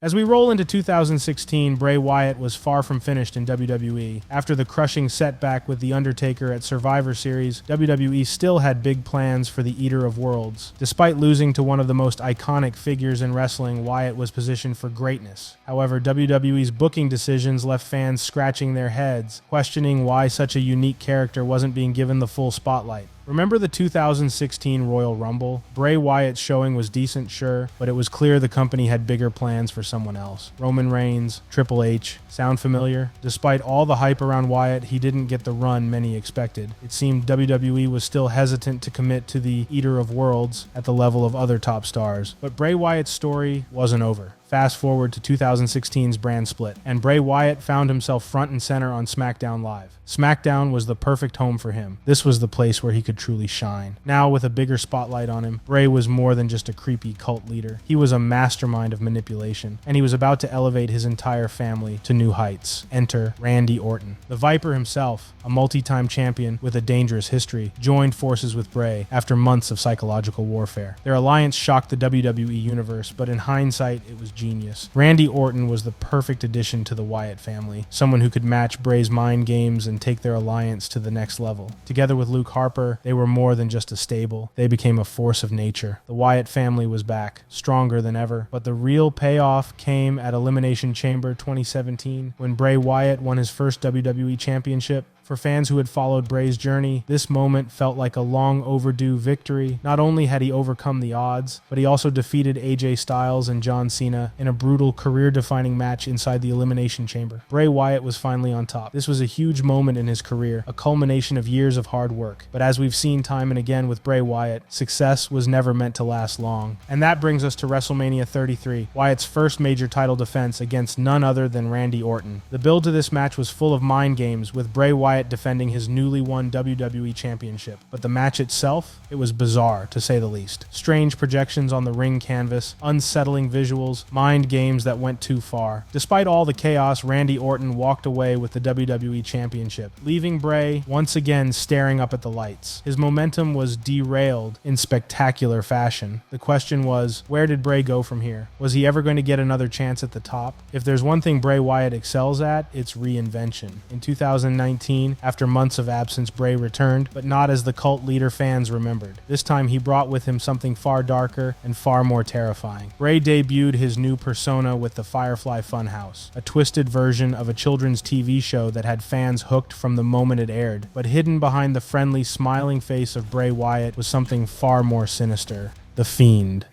As we roll into 2016, Bray Wyatt was far from finished in WWE. After the crushing setback with The Undertaker at Survivor Series, WWE still had big plans for the Eater of Worlds. Despite losing to one of the most iconic figures in wrestling, Wyatt was positioned for greatness. However, WWE's booking decisions left fans scratching their heads, questioning why such a unique character wasn't being given the full spotlight. Remember the 2016 Royal Rumble? Bray Wyatt's showing was decent, sure, but it was clear the company had bigger plans for someone else. Roman Reigns, Triple H, sound familiar? Despite all the hype around Wyatt, he didn't get the run many expected. It seemed WWE was still hesitant to commit to the Eater of Worlds at the level of other top stars. But Bray Wyatt's story wasn't over. Fast forward to 2016's brand split, and Bray Wyatt found himself front and center on SmackDown Live. SmackDown was the perfect home for him. This was the place where he could truly shine. Now, with a bigger spotlight on him, Bray was more than just a creepy cult leader. He was a mastermind of manipulation, and he was about to elevate his entire family to new heights. Enter Randy Orton. The Viper himself, a multi-time champion with a dangerous history, joined forces with Bray after months of psychological warfare. Their alliance shocked the WWE universe, but in hindsight, it was genius. Randy Orton was the perfect addition to the Wyatt family, someone who could match Bray's mind games and take their alliance to the next level. Together with Luke Harper, they were more than just a stable. They became a force of nature. The Wyatt family was back, stronger than ever, but the real payoff came at Elimination Chamber 2017 when Bray Wyatt won his first WWE Championship. For fans who had followed Bray's journey, this moment felt like a long overdue victory. Not only had he overcome the odds, but he also defeated AJ Styles and John Cena in a brutal career-defining match inside the Elimination Chamber. Bray Wyatt was finally on top. This was a huge moment in his career, a culmination of years of hard work. But as we've seen time and again with Bray Wyatt, success was never meant to last long. And that brings us to WrestleMania 33, Wyatt's first major title defense against none other than Randy Orton. The build to this match was full of mind games, with Bray Wyatt defending his newly won WWE Championship. But the match itself, it was bizarre, to say the least. Strange projections on the ring canvas, unsettling visuals, mind games that went too far. Despite all the chaos, Randy Orton walked away with the WWE Championship, leaving Bray once again staring up at the lights. His momentum was derailed in spectacular fashion. The question was, where did Bray go from here? Was he ever going to get another chance at the top? If there's one thing Bray Wyatt excels at, it's reinvention. In 2019, after months of absence, Bray returned, but not as the cult leader fans remembered. This time he brought with him something far darker and far more terrifying. Bray debuted his new persona with the Firefly Funhouse, a twisted version of a children's TV show that had fans hooked from the moment it aired. But hidden behind the friendly, smiling face of Bray Wyatt was something far more sinister: the Fiend.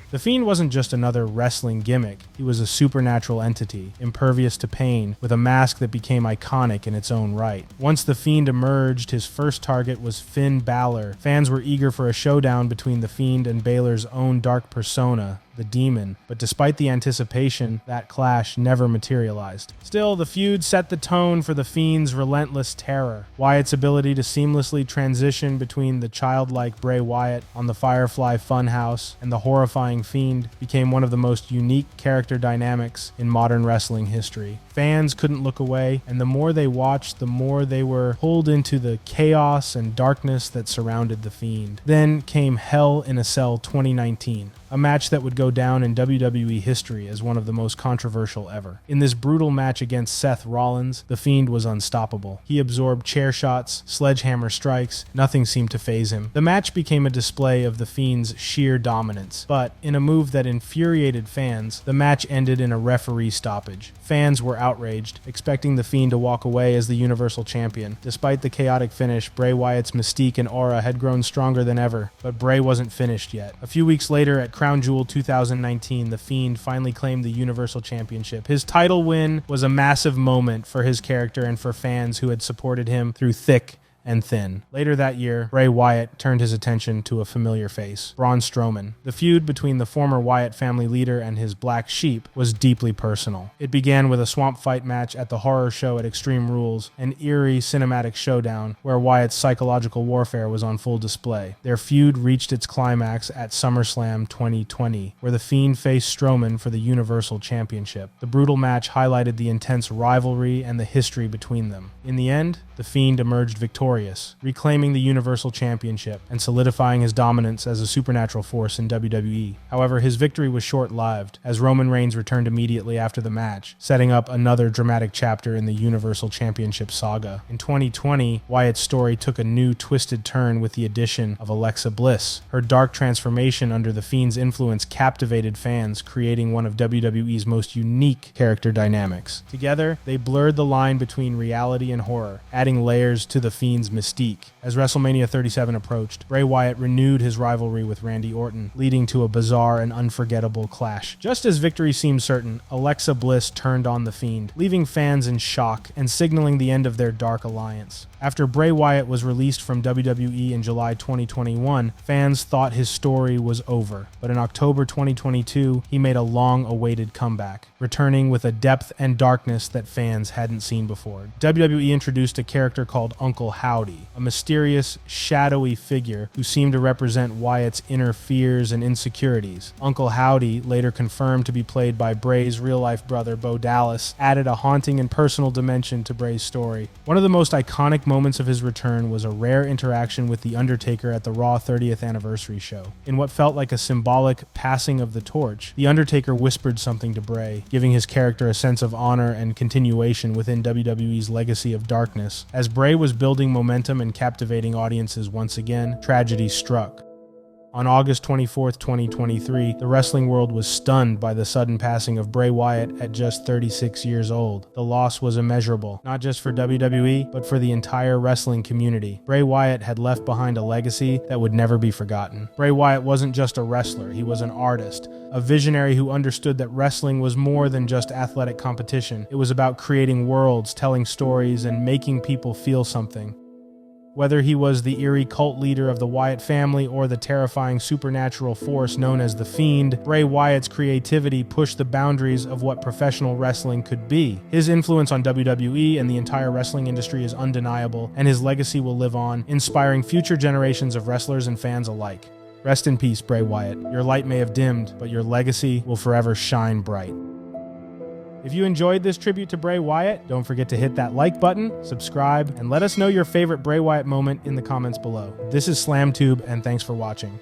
The Fiend wasn't just another wrestling gimmick. He was a supernatural entity, impervious to pain, with a mask that became iconic in its own right. Once the Fiend emerged, his first target was Finn Balor. Fans were eager for a showdown between the Fiend and Balor's own dark persona, the Demon, but despite the anticipation, that clash never materialized. Still, the feud set the tone for the Fiend's relentless terror. Wyatt's ability to seamlessly transition between the childlike Bray Wyatt on the Firefly Funhouse and the horrifying Fiend became one of the most unique character dynamics in modern wrestling history. Fans couldn't look away, and the more they watched, the more they were pulled into the chaos and darkness that surrounded the Fiend. Then came Hell in a Cell 2019, a match that would go down in WWE history as one of the most controversial ever. In this brutal match against Seth Rollins, the Fiend was unstoppable. He absorbed chair shots, sledgehammer strikes, nothing seemed to faze him. The match became a display of the Fiend's sheer dominance, but in a move that infuriated fans, the match ended in a referee stoppage. Fans were outraged, expecting the Fiend to walk away as the Universal Champion. Despite the chaotic finish, Bray Wyatt's mystique and aura had grown stronger than ever, but Bray wasn't finished yet. A few weeks later, at Crown Jewel 2019, the Fiend finally claimed the Universal Championship. His title win was a massive moment for his character and for fans who had supported him through thick and thin. Later that year, Bray Wyatt turned his attention to a familiar face, Braun Strowman. The feud between the former Wyatt family leader and his black sheep was deeply personal. It began with a swamp fight match at the horror show at Extreme Rules, an eerie cinematic showdown where Wyatt's psychological warfare was on full display. Their feud reached its climax at SummerSlam 2020, where the Fiend faced Strowman for the Universal Championship. The brutal match highlighted the intense rivalry and the history between them. In the end, the Fiend emerged victorious victorious, reclaiming the Universal Championship and solidifying his dominance as a supernatural force in WWE. However, his victory was short-lived, as Roman Reigns returned immediately after the match, setting up another dramatic chapter in the Universal Championship saga. In 2020, Wyatt's story took a new twisted turn with the addition of Alexa Bliss. Her dark transformation under the Fiend's influence captivated fans, creating one of WWE's most unique character dynamics. Together, they blurred the line between reality and horror, adding layers to the Fiend's mystique. As WrestleMania 37 approached, Bray Wyatt renewed his rivalry with Randy Orton, leading to a bizarre and unforgettable clash. Just as victory seemed certain, Alexa Bliss turned on the Fiend, leaving fans in shock and signaling the end of their dark alliance. After Bray Wyatt was released from WWE in July 2021, fans thought his story was over. But in October 2022, he made a long-awaited comeback, returning with a depth and darkness that fans hadn't seen before. WWE introduced a character called Uncle Howdy, a mysterious, shadowy figure who seemed to represent Wyatt's inner fears and insecurities. Uncle Howdy, later confirmed to be played by Bray's real-life brother Bo Dallas, added a haunting and personal dimension to Bray's story. One of the most iconic moments of his return was a rare interaction with The Undertaker at the Raw 30th anniversary show. In what felt like a symbolic passing of the torch, The Undertaker whispered something to Bray, giving his character a sense of honor and continuation within WWE's legacy of darkness. As Bray was building momentum and captivating audiences once again, tragedy struck. On August 24, 2023, the wrestling world was stunned by the sudden passing of Bray Wyatt at just 36 years old. The loss was immeasurable, not just for WWE, but for the entire wrestling community. Bray Wyatt had left behind a legacy that would never be forgotten. Bray Wyatt wasn't just a wrestler, he was an artist, a visionary who understood that wrestling was more than just athletic competition. It was about creating worlds, telling stories, and making people feel something. Whether he was the eerie cult leader of the Wyatt family or the terrifying supernatural force known as the Fiend, Bray Wyatt's creativity pushed the boundaries of what professional wrestling could be. His influence on WWE and the entire wrestling industry is undeniable, and his legacy will live on, inspiring future generations of wrestlers and fans alike. Rest in peace, Bray Wyatt. Your light may have dimmed, but your legacy will forever shine bright. If you enjoyed this tribute to Bray Wyatt, don't forget to hit that like button, subscribe, and let us know your favorite Bray Wyatt moment in the comments below. This is SlamTube, and thanks for watching.